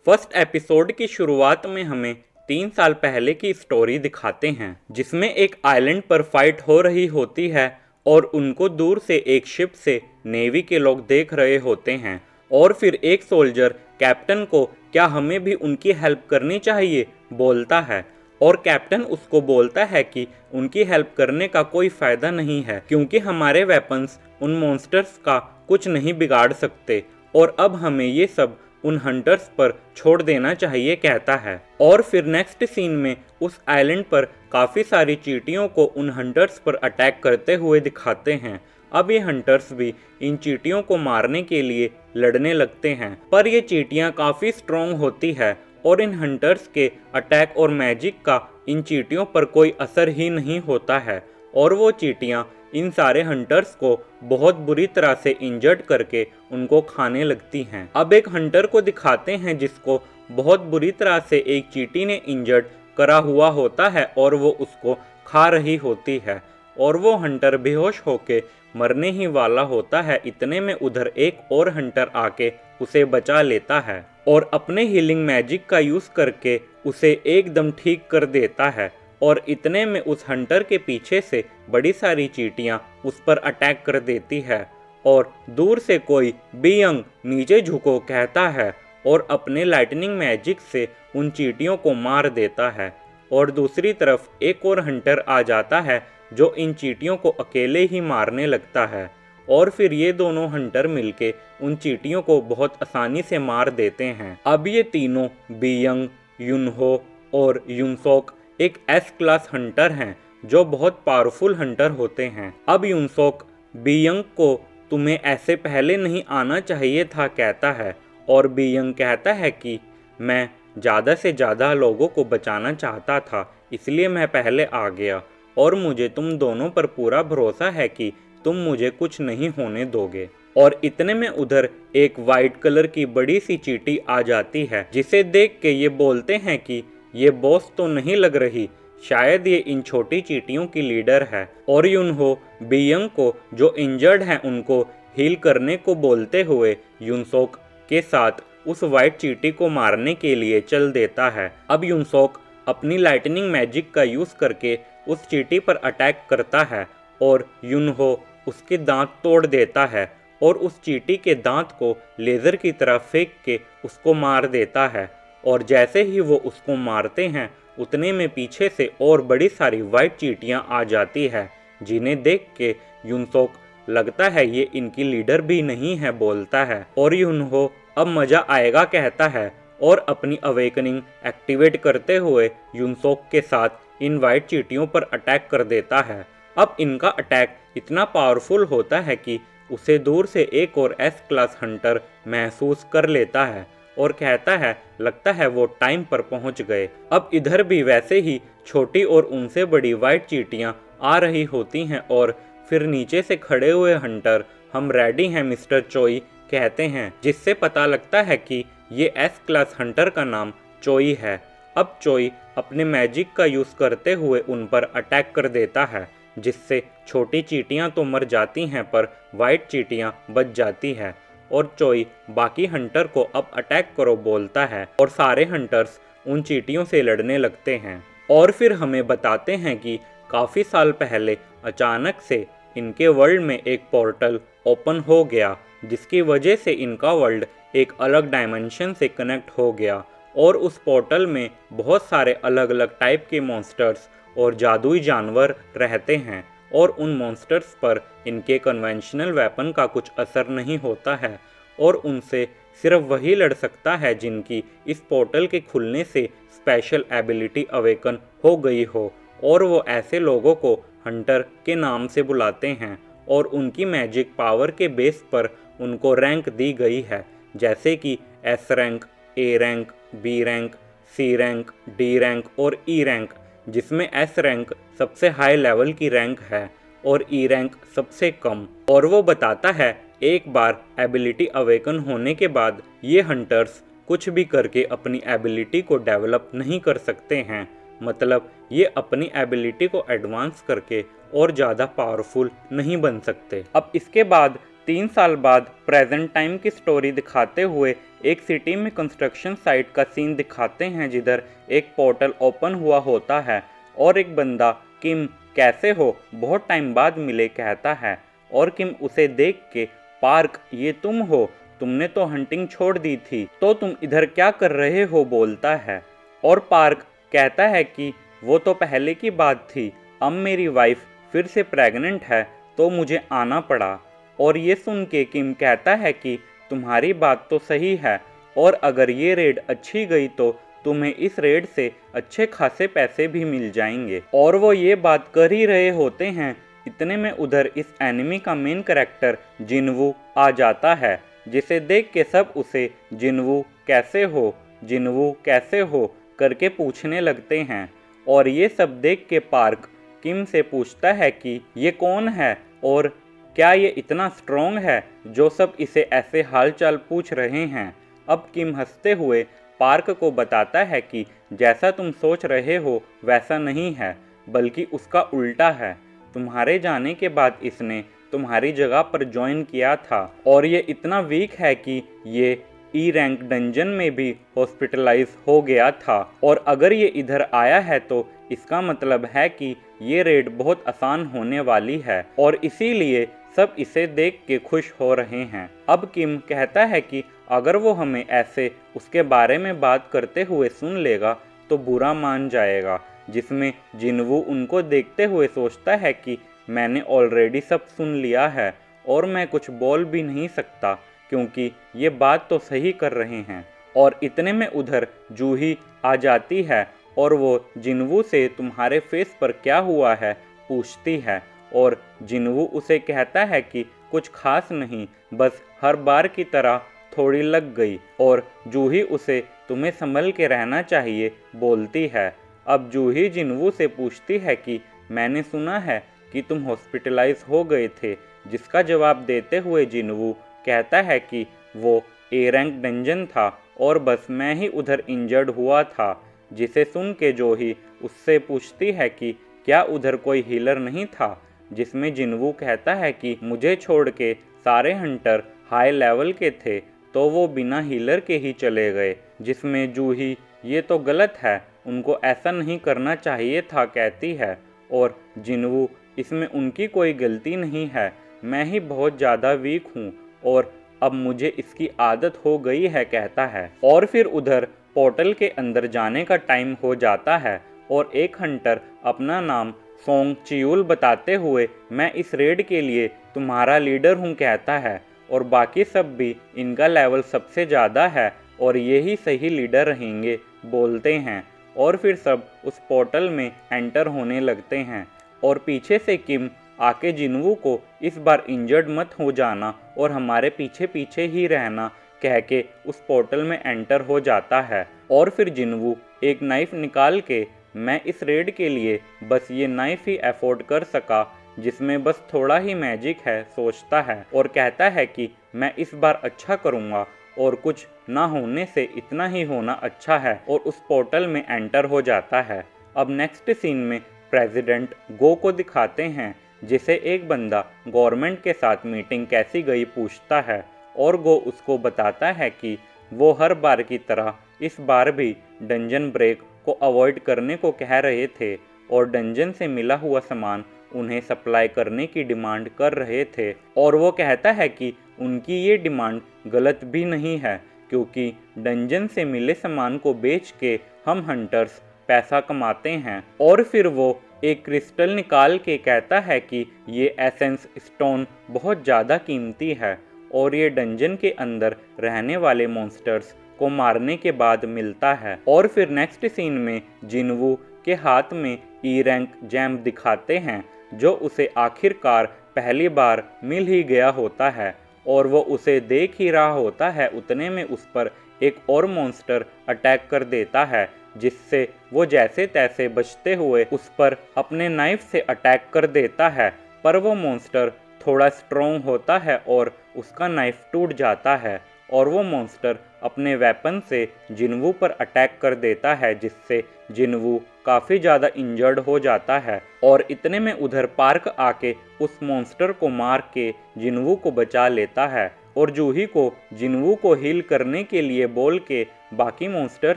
First episode की शुरुआत में हमें 3 साल पहले की स्टोरी दिखाते हैं, जिसमें एक आइलैंड पर फाइट हो रही होती है और उनको दूर से एक शिप से नेवी के लोग देख रहे होते हैं। और फिर एक सोल्जर कैप्टन को क्या हमें भी उनकी हेल्प करनी चाहिए बोलता है, और कैप्टन उसको बोलता है कि उनकी हेल्प करने का कोई फ़ायदा नहीं है, क्योंकि हमारे वेपन्स उन मॉन्स्टर्स का कुछ नहीं बिगाड़ सकते और अब हमें ये सब उन हंटर्स पर छोड़ देना चाहिए, कहता है। और फिर नेक्स्ट सीन में उस आइलैंड पर काफ़ी सारी चींटियों को उन हंटर्स पर अटैक करते हुए दिखाते हैं। अब ये हंटर्स भी इन चींटियों को मारने के लिए लड़ने लगते हैं, पर ये चींटियाँ काफ़ी स्ट्रॉन्ग होती है और इन हंटर्स के अटैक और मैजिक का इन चींटियों पर कोई असर ही नहीं होता है और वो चींटियाँ इन सारे हंटर्स को बहुत बुरी तरह से इंजर्ड करके उनको खाने लगती हैं। अब एक हंटर को दिखाते हैं जिसको बहुत बुरी तरह से एक चींटी ने इंजर्ड करा हुआ होता है और वो उसको खा रही होती है और वो हंटर बेहोश होके मरने ही वाला होता है। इतने में उधर एक और हंटर आके उसे बचा लेता है और अपने हीलिंग मैजिक का यूज़ करके उसे एकदम ठीक कर देता है। और इतने में उस हंटर के पीछे से बड़ी सारी चींटियां उस पर अटैक कर देती है और दूर से कोई बीयंग नीचे झुको कहता है और अपने लाइटनिंग मैजिक से उन चींटियों को मार देता है। और दूसरी तरफ एक और हंटर आ जाता है जो इन चींटियों को अकेले ही मारने लगता है और फिर ये दोनों हंटर मिलके उन चींटियों को बहुत आसानी से मार देते हैं। अब ये तीनों बीयंग, युनहो और युनसोक एक एस क्लास हंटर हैं जो बहुत पावरफुल हंटर होते हैं। अब युनसोक बीयंग को तुम्हें ऐसे पहले नहीं आना चाहिए था, कहता है और बीयंग कहता है कि मैं ज़्यादा से ज़्यादा लोगों को बचाना चाहता था, इसलिए मैं पहले आ गया और मुझे तुम दोनों पर पूरा भरोसा है कि तुम मुझे कुछ नहीं होने दोगे। और इतने में उधर एक वाइट कलर की बड़ी सी चींटी आ जाती है, जिसे देख के ये बोलते हैं कि ये बॉस तो नहीं लग रही, शायद ये इन छोटी चींटियों की लीडर है। और युनहो बीयंग को जो इंजर्ड हैं उनको हील करने को बोलते हुए युनसोक के साथ उस वाइट चींटी को मारने के लिए चल देता है। अब युनसोक अपनी लाइटनिंग मैजिक का यूज़ करके उस चींटी पर अटैक करता है और युनहो उसके दांत तोड़ देता है और उस चींटी के दांत को लेज़र की तरह फेंक के उसको मार देता है। और जैसे ही वो उसको मारते हैं उतने में पीछे से और बड़ी सारी वाइट चींटियां आ जाती है, जिन्हें देख के युनसोक लगता है ये इनकी लीडर भी नहीं है, बोलता है। और युनहो अब मज़ा आएगा, कहता है और अपनी अवेकनिंग एक्टिवेट करते हुए युनसोक के साथ इन वाइट चींटियों पर अटैक कर देता है। अब इनका अटैक इतना पावरफुल होता है कि उसे दूर से एक और एस क्लास हंटर महसूस कर लेता है और कहता है लगता है वो टाइम पर पहुंच गए। अब इधर भी वैसे ही छोटी और उनसे बड़ी वाइट चींटियां आ रही होती हैं और फिर नीचे से खड़े हुए हंटर हम रेडी हैं मिस्टर चोई कहते हैं, जिससे पता लगता है कि ये एस क्लास हंटर का नाम चोई है। अब चोई अपने मैजिक का यूज़ करते हुए उन पर अटैक कर देता है, जिससे छोटी चींटियां तो मर जाती हैं पर वाइट चींटियां बच जाती है। और चोई बाकी हंटर को अब अटैक करो बोलता है और सारे हंटर्स उन चींटियों से लड़ने लगते हैं। और फिर हमें बताते हैं कि काफ़ी साल पहले अचानक से इनके वर्ल्ड में एक पोर्टल ओपन हो गया, जिसकी वजह से इनका वर्ल्ड एक अलग डायमेंशन से कनेक्ट हो गया और उस पोर्टल में बहुत सारे अलग अलग टाइप के मॉन्स्टर्स और जादुई जानवर रहते हैं और उन मॉन्स्टर्स पर इनके कन्वेंशनल वेपन का कुछ असर नहीं होता है और उनसे सिर्फ वही लड़ सकता है जिनकी इस पोर्टल के खुलने से स्पेशल एबिलिटी अवेकन हो गई हो। और वो ऐसे लोगों को हंटर के नाम से बुलाते हैं और उनकी मैजिक पावर के बेस पर उनको रैंक दी गई है, जैसे कि S rank, A rank, B rank, C rank, D rank और ई रैंक, जिसमें एस रैंक सबसे हाई लेवल की रैंक है और ई रैंक सबसे कम। और वो बताता है एक बार एबिलिटी अवेकन होने के बाद ये हंटर्स कुछ भी करके अपनी एबिलिटी को डेवलप नहीं कर सकते हैं, मतलब ये अपनी एबिलिटी को एडवांस करके और ज़्यादा पावरफुल नहीं बन सकते। अब इसके बाद 3 साल बाद प्रेजेंट टाइम की स्टोरी दिखाते हुए एक सिटी में कंस्ट्रक्शन साइट का सीन दिखाते हैं, जिधर एक पोर्टल ओपन हुआ होता है और एक बंदा किम कैसे हो बहुत टाइम बाद मिले कहता है और किम उसे देख के पार्क ये तुम हो, तुमने तो हंटिंग छोड़ दी थी, तो तुम इधर क्या कर रहे हो बोलता है। और पार्क कहता है कि वो तो पहले की बात थी, अब मेरी वाइफ फिर से प्रेग्नेंट है तो मुझे आना पड़ा। और ये सुन के किम कहता है कि तुम्हारी बात तो सही है और अगर ये रेड अच्छी गई तो तुम्हें इस रेड से अच्छे खासे पैसे भी मिल जाएंगे। और वो ये बात कर ही रहे होते हैं, इतने में उधर इस एनिमी का मेन कैरेक्टर जिनवू आ जाता है, जिसे देख के सब उसे जिनवू कैसे हो, जिनवू कैसे हो करके पूछने लगते हैं। और ये सब देख के पार्क किम से पूछता है कि ये कौन है और क्या ये इतना स्ट्रॉन्ग है जो सब इसे ऐसे हालचाल पूछ रहे हैं। अब किम हंसते हुए पार्क को बताता है कि जैसा तुम सोच रहे हो वैसा नहीं है, बल्कि उसका उल्टा है। तुम्हारे जाने के बाद इसने तुम्हारी जगह पर ज्वाइन किया था और ये इतना वीक है कि ये ई रैंक डंजन में भी हॉस्पिटलाइज हो गया था, और अगर ये इधर आया है तो इसका मतलब है कि ये रेड बहुत आसान होने वाली है और इसीलिए सब इसे देख के खुश हो रहे हैं। अब किम कहता है कि अगर वो हमें ऐसे उसके बारे में बात करते हुए सुन लेगा तो बुरा मान जाएगा, जिसमें जिनवू उनको देखते हुए सोचता है कि मैंने ऑलरेडी सब सुन लिया है और मैं कुछ बोल भी नहीं सकता क्योंकि ये बात तो सही कर रहे हैं। और इतने में उधर जूही आ जाती है और वो जिनवू से तुम्हारे फेस पर क्या हुआ है पूछती है, और जिनवू उसे कहता है कि कुछ खास नहीं, बस हर बार की तरह थोड़ी लग गई। और जूही उसे तुम्हें संभल के रहना चाहिए बोलती है। अब जूही जिनवू से पूछती है कि मैंने सुना है कि तुम हॉस्पिटलाइज हो गए थे, जिसका जवाब देते हुए जिनवू कहता है कि वो ए रैंक डंजन था और बस मैं ही उधर इंजर्ड हुआ था, जिसे सुन के जूही उससे पूछती है कि क्या उधर कोई हीलर नहीं था, जिसमें जिनवू कहता है कि मुझे छोड़ के सारे हंटर हाई लेवल के थे तो वो बिना हीलर के ही चले गए, जिसमें जूही ये तो गलत है, उनको ऐसा नहीं करना चाहिए था कहती है। और जिनवू इसमें उनकी कोई गलती नहीं है, मैं ही बहुत ज़्यादा वीक हूँ और अब मुझे इसकी आदत हो गई है कहता है। और फिर उधर पोर्टल के अंदर जाने का टाइम हो जाता है और एक हंटर अपना नाम सोंग चियूल बताते हुए मैं इस रेड के लिए तुम्हारा लीडर हूँ कहता है, और बाकी सब भी इनका लेवल सबसे ज़्यादा है और ये ही सही लीडर रहेंगे बोलते हैं। और फिर सब उस पोर्टल में एंटर होने लगते हैं और पीछे से किम आके जिनवू को इस बार इंजर्ड मत हो जाना और हमारे पीछे पीछे ही रहना कह के उस पोर्टल में एंटर हो जाता है। और फिर जिनवू एक नाइफ निकाल के मैं इस रेड के लिए बस ये नाइफ ही अफोर्ड कर सका, जिसमें बस थोड़ा ही मैजिक है सोचता है, और कहता है कि मैं इस बार अच्छा करूँगा और कुछ ना होने से इतना ही होना अच्छा है, और उस पोर्टल में एंटर हो जाता है। अब नेक्स्ट सीन में प्रेसिडेंट गो को दिखाते हैं, जिसे एक बंदा गवर्नमेंट के साथ मीटिंग कैसी गई पूछता है, और गो उसको बताता है कि वो हर बार की तरह इस बार भी डंजन ब्रेक को अवॉइड करने को कह रहे थे और डंजन से मिला हुआ सामान उन्हें सप्लाई करने की डिमांड कर रहे थे। और वो कहता है कि उनकी ये डिमांड गलत भी नहीं है, क्योंकि डंजन से मिले सामान को बेच के हम हंटर्स पैसा कमाते हैं। और फिर वो एक क्रिस्टल निकाल के कहता है कि ये एसेंस स्टोन बहुत ज़्यादा कीमती है और ये डंजन के अंदर रहने वाले मॉन्स्टर्स को मारने के बाद मिलता है। और फिर नेक्स्ट सीन में जिनवू के हाथ में ई रैंक जैम दिखाते हैं, जो उसे आखिरकार पहली बार मिल ही गया होता है, और वो उसे देख ही रहा होता है। उतने में उस पर एक और मॉन्स्टर अटैक कर देता है, जिससे वो जैसे तैसे बचते हुए उस पर अपने नाइफ से अटैक कर देता है, पर वो मॉन्स्टर थोड़ा स्ट्रॉन्ग होता है और उसका नाइफ टूट जाता है और वो मॉन्स्टर अपने वेपन से जिनवू पर अटैक कर देता है, जिससे जिनवू काफ़ी ज़्यादा इंजर्ड हो जाता है। और इतने में उधर पार्क आके उस मॉन्स्टर को मार के जिनवू को बचा लेता है और जूही को जिनवू को हील करने के लिए बोल के बाकी मॉन्स्टर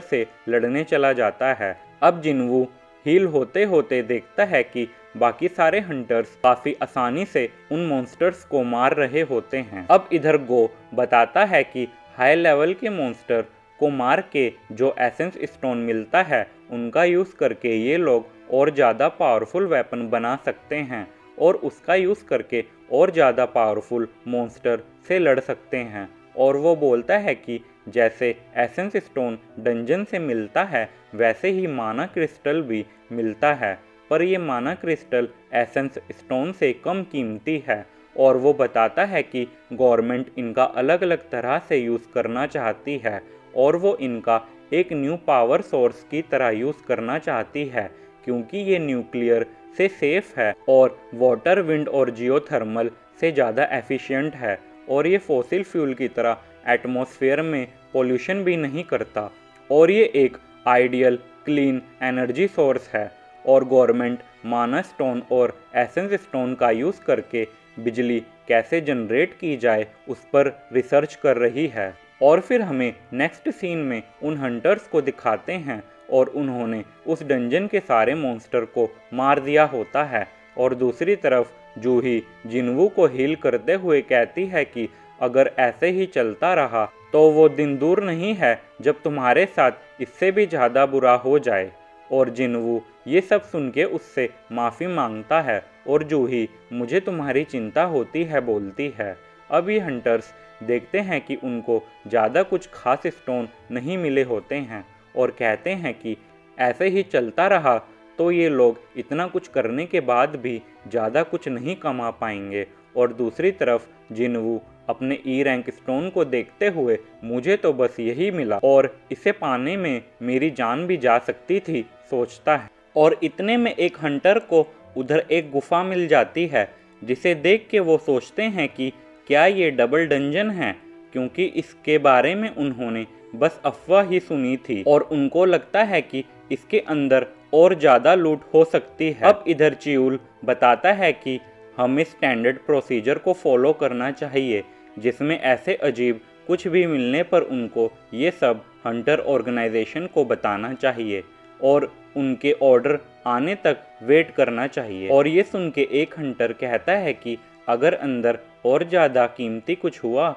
से लड़ने चला जाता है। अब जिनवू हील होते होते देखता है कि बाकी सारे हंटर्स काफ़ी आसानी से उन मॉन्स्टर्स को मार रहे होते हैं। अब इधर गो बताता है कि हाई लेवल के मॉन्स्टर को मार के जो एसेंस स्टोन मिलता है उनका यूज़ करके ये लोग और ज़्यादा पावरफुल वेपन बना सकते हैं और उसका यूज़ करके और ज़्यादा पावरफुल मॉन्स्टर से लड़ सकते हैं। और वो बोलता है कि जैसे एसेंस स्टोन डंजन से मिलता है वैसे ही माना क्रिस्टल भी मिलता है, पर ये माना क्रिस्टल एसेंस स्टोन से कम कीमती है। और वो बताता है कि गवर्नमेंट इनका अलग अलग तरह से यूज़ करना चाहती है और वो इनका एक न्यू पावर सोर्स की तरह यूज़ करना चाहती है, क्योंकि ये न्यूक्लियर से सेफ है और वाटर, विंड और जियोथर्मल से ज़्यादा एफिशिएंट है और ये फॉसिल फ्यूल की तरह एटमॉस्फेयर में पोल्यूशन भी नहीं करता और ये एक आइडियल क्लीन एनर्जी सोर्स है। और गवर्नमेंट माना स्टोन और एसेंस स्टोन का यूज़ करके बिजली कैसे जनरेट की जाए उस पर रिसर्च कर रही है। और फिर हमें नेक्स्ट सीन में उन हंटर्स को दिखाते हैं और उन्होंने उस डंजन के सारे मॉन्स्टर को मार दिया होता है। और दूसरी तरफ जूही जिनवू को हील करते हुए कहती है कि अगर ऐसे ही चलता रहा तो वो दिन दूर नहीं है जब तुम्हारे साथ इससे भी ज़्यादा बुरा हो जाए। और जिनवू ये सब सुन के उससे माफ़ी मांगता है और जूही मुझे तुम्हारी चिंता होती है बोलती है। अब ये हंटर्स देखते हैं कि उनको ज़्यादा कुछ खास स्टोन नहीं मिले होते हैं और कहते हैं कि ऐसे ही चलता रहा तो ये लोग इतना कुछ करने के बाद भी ज़्यादा कुछ नहीं कमा पाएंगे। और दूसरी तरफ जिनवू अपने ई रैंक स्टोन को देखते हुए मुझे तो बस यही मिला और इसे पाने में मेरी जान भी जा सकती थी सोचता है। और इतने में एक हंटर को उधर एक गुफा मिल जाती है, जिसे देख के वो सोचते हैं कि क्या ये डबल डंजन है, क्योंकि इसके बारे में उन्होंने बस अफवाह ही सुनी थी और उनको लगता है कि इसके अंदर और ज़्यादा लूट हो सकती है। अब इधर चियूल बताता है कि हमें स्टैंडर्ड प्रोसीजर को फॉलो करना चाहिए, जिसमें ऐसे अजीब कुछ भी मिलने पर उनको ये सब हंटर ऑर्गेनाइजेशन को बताना चाहिए और उनके ऑर्डर आने तक वेट करना चाहिए। और ये सुन के एक हंटर कहता है कि अगर अंदर और ज़्यादा कीमती कुछ हुआ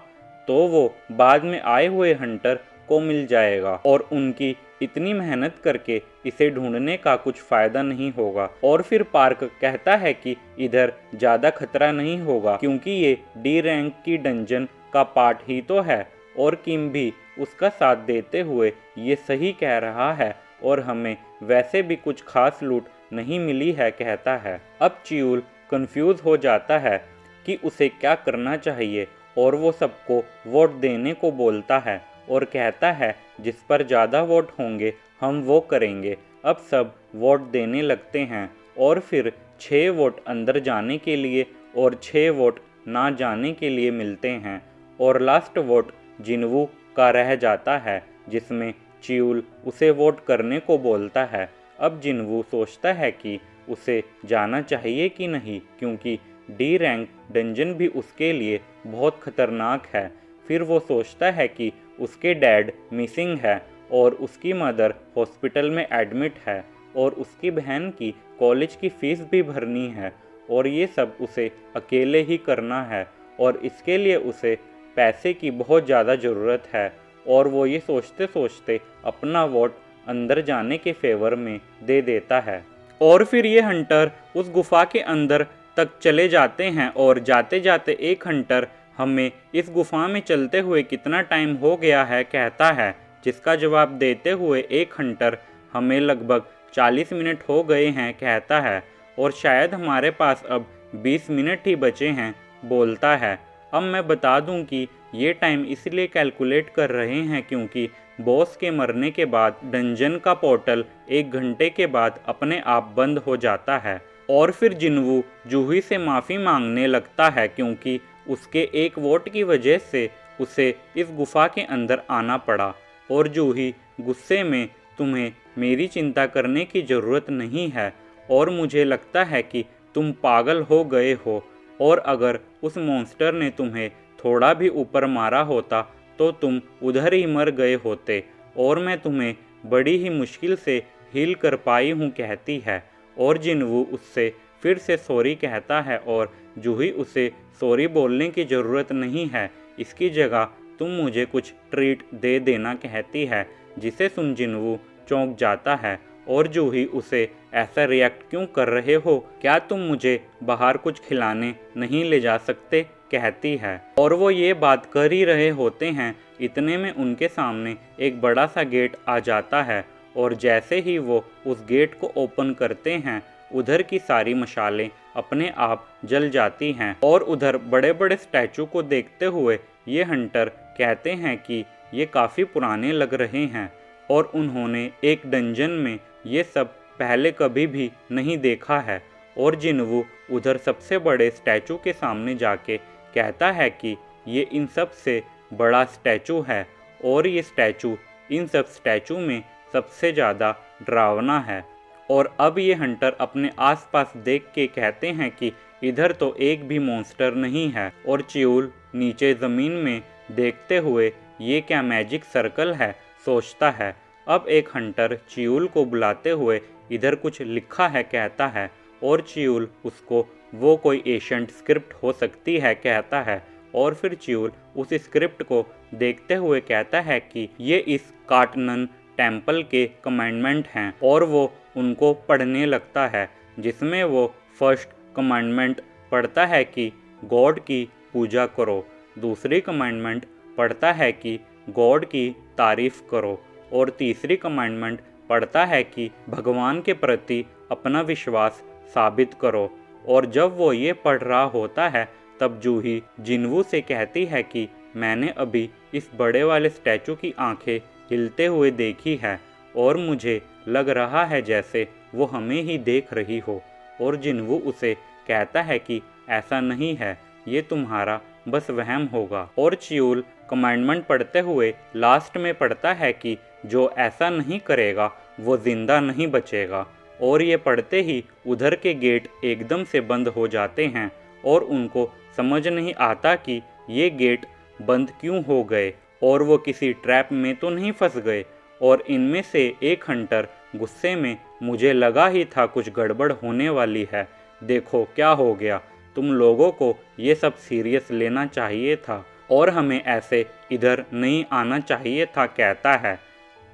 तो वो बाद में आए हुए हंटर को मिल जाएगा और उनकी इतनी मेहनत करके इसे ढूंढने का कुछ फ़ायदा नहीं होगा। और फिर पार्क कहता है कि इधर ज़्यादा खतरा नहीं होगा क्योंकि ये डी रैंक की डंजन का पार्ट ही तो है और किम भी उसका साथ देते हुए ये सही कह रहा है और हमें वैसे भी कुछ खास लूट नहीं मिली है कहता है। अब चियूल कंफ्यूज हो जाता है कि उसे क्या करना चाहिए और वो सबको वोट देने को बोलता है और कहता है जिस पर ज़्यादा वोट होंगे हम वो करेंगे। अब सब वोट देने लगते हैं और फिर 6 वोट अंदर जाने के लिए और 6 वोट ना जाने के लिए मिलते हैं और लास्ट वोट जिनवू का रह जाता है, जिसमें चियूल उसे वोट करने को बोलता है। अब जिनवू सोचता है कि उसे जाना चाहिए कि नहीं, क्योंकि डी रैंक डंजन भी उसके लिए बहुत खतरनाक है। फिर वो सोचता है कि उसके डैड मिसिंग है और उसकी मदर हॉस्पिटल में एडमिट है और उसकी बहन की कॉलेज की फ़ीस भी भरनी है और ये सब उसे अकेले ही करना है और इसके लिए उसे पैसे की बहुत ज़्यादा ज़रूरत है। और वो ये सोचते सोचते अपना वोट अंदर जाने के फेवर में दे देता है। और फिर ये हंटर उस गुफा के अंदर तक चले जाते हैं और जाते जाते एक हंटर हमें इस गुफा में चलते हुए कितना टाइम हो गया है कहता है, जिसका जवाब देते हुए एक हंटर हमें लगभग 40 मिनट हो गए हैं कहता है और शायद हमारे पास अब 20 मिनट ही बचे हैं बोलता है। अब मैं बता दूं कि ये टाइम इसलिए कैलकुलेट कर रहे हैं क्योंकि बॉस के मरने के बाद डंजन का पोर्टल 1 घंटे के बाद अपने आप बंद हो जाता है। और फिर जिनवू जूही से माफ़ी मांगने लगता है क्योंकि उसके एक वोट की वजह से उसे इस गुफा के अंदर आना पड़ा। और जूही गुस्से में, तुम्हें मेरी चिंता करने की ज़रूरत नहीं है और मुझे लगता है कि तुम पागल हो गए हो, और अगर उस मॉन्स्टर ने तुम्हें थोड़ा भी ऊपर मारा होता तो तुम उधर ही मर गए होते, और मैं तुम्हें बड़ी ही मुश्किल से हील कर पाई हूँ कहती है। और जिन्वू उससे फिर से सॉरी कहता है और जूही उसे सॉरी बोलने की ज़रूरत नहीं है, इसकी जगह तुम मुझे कुछ ट्रीट दे देना कहती है, जिसे सुन जिन्वू चौंक जाता है। और जूही उसे ऐसा रिएक्ट क्यों कर रहे हो, क्या तुम मुझे बाहर कुछ खिलाने नहीं ले जा सकते कहती है। और वो ये बात कर ही रहे होते हैं, इतने में उनके सामने एक बड़ा सा गेट आ जाता है, और जैसे ही वो उस गेट को ओपन करते हैं उधर की सारी मशालें अपने आप जल जाती हैं। और उधर बड़े बड़े स्टैचू को देखते हुए ये हंटर कहते हैं कि ये काफ़ी पुराने लग रहे हैं और उन्होंने एक डंजन में ये सब पहले कभी भी नहीं देखा है। और जिन्वू उधर सबसे बड़े स्टैचू के सामने जाके कहता है कि ये इन सब से बड़ा स्टैचू है और ये स्टैचू इन सब स्टैचू में सबसे ज़्यादा डरावना है। और अब ये हंटर अपने आसपास देख के कहते हैं कि इधर तो एक भी मॉन्स्टर नहीं है। और च्यूल नीचे ज़मीन में देखते हुए ये क्या मैजिक सर्कल है सोचता है। अब एक हंटर च्यूल को बुलाते हुए इधर कुछ लिखा है कहता है, और च्यूल उसको वो कोई एशियंट स्क्रिप्ट हो सकती है कहता है। और फिर च्यूल उस स्क्रिप्ट को देखते हुए कहता है कि ये इस कार्टनन टेम्पल के कमांडमेंट हैं, और वो उनको पढ़ने लगता है, जिसमें वो फर्स्ट कमांडमेंट पढ़ता है कि गॉड की पूजा करो, दूसरी कमांडमेंट पढ़ता है कि गॉड की तारीफ करो, और तीसरी कमांडमेंट पढ़ता है कि भगवान के प्रति अपना विश्वास साबित करो। और जब वो ये पढ़ रहा होता है तब जूही जिन्वू से कहती है कि मैंने अभी इस बड़े वाले स्टैचू की आंखें हिलते हुए देखी है और मुझे लग रहा है जैसे वो हमें ही देख रही हो। और जिन्वू उसे कहता है कि ऐसा नहीं है, ये तुम्हारा बस वहम होगा। और च्यूल कमांडमेंट पढ़ते हुए लास्ट में पढ़ता है कि जो ऐसा नहीं करेगा वो जिंदा नहीं बचेगा। और ये पढ़ते ही उधर के गेट एकदम से बंद हो जाते हैं और उनको समझ नहीं आता कि ये गेट बंद क्यों हो गए और वो किसी ट्रैप में तो नहीं फंस गए। और इनमें से एक हंटर गुस्से में, मुझे लगा ही था कुछ गड़बड़ होने वाली है, देखो क्या हो गया, तुम लोगों को ये सब सीरियस लेना चाहिए था और हमें ऐसे इधर नहीं आना चाहिए था कहता है।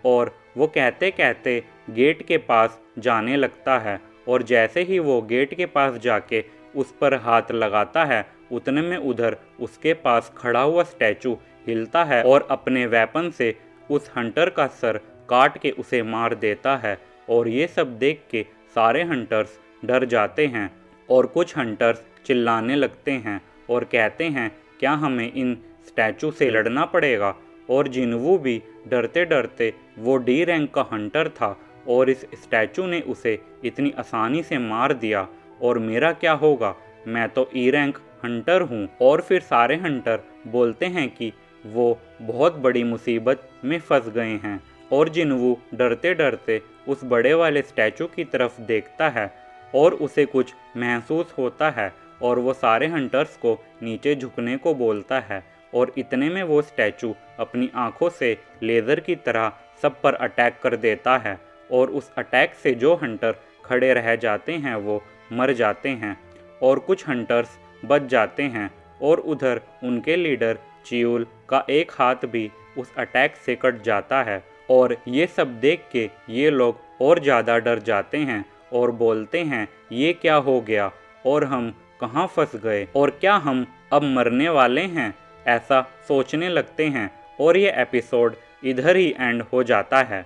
और वो कहते कहते गेट के पास जाने लगता है, और जैसे ही वो गेट के पास जाके उस पर हाथ लगाता है उतने में उधर उसके पास खड़ा हुआ स्टैचू हिलता है और अपने वेपन से उस हंटर का सर काट के उसे मार देता है। और ये सब देख के सारे हंटर्स डर जाते हैं और कुछ हंटर्स चिल्लाने लगते हैं और कहते हैं क्या हमें इन स्टैचू से लड़ना पड़ेगा। और जिन्वू भी डरते डरते, वो डी रैंक का हंटर था और इस स्टैचू ने उसे इतनी आसानी से मार दिया, और मेरा क्या होगा, मैं तो ई रैंक हंटर हूँ। और फिर सारे हंटर बोलते हैं कि वो बहुत बड़ी मुसीबत में फंस गए हैं। और जिन्वू डरते डरते उस बड़े वाले स्टैचू की तरफ देखता है और उसे कुछ महसूस होता है और वो सारे हंटर्स को नीचे झुकने को बोलता है। और इतने में वो स्टैचू अपनी आंखों से लेज़र की तरह सब पर अटैक कर देता है, और उस अटैक से जो हंटर खड़े रह जाते हैं वो मर जाते हैं और कुछ हंटर्स बच जाते हैं। और उधर उनके लीडर च्यूल का एक हाथ भी उस अटैक से कट जाता है। और ये सब देख के ये लोग और ज़्यादा डर जाते हैं और बोलते हैं ये क्या हो गया और हम कहाँ फंस गए, और क्या हम अब मरने वाले हैं, ऐसा सोचने लगते हैं। और ये एपिसोड इधर ही एंड हो जाता है।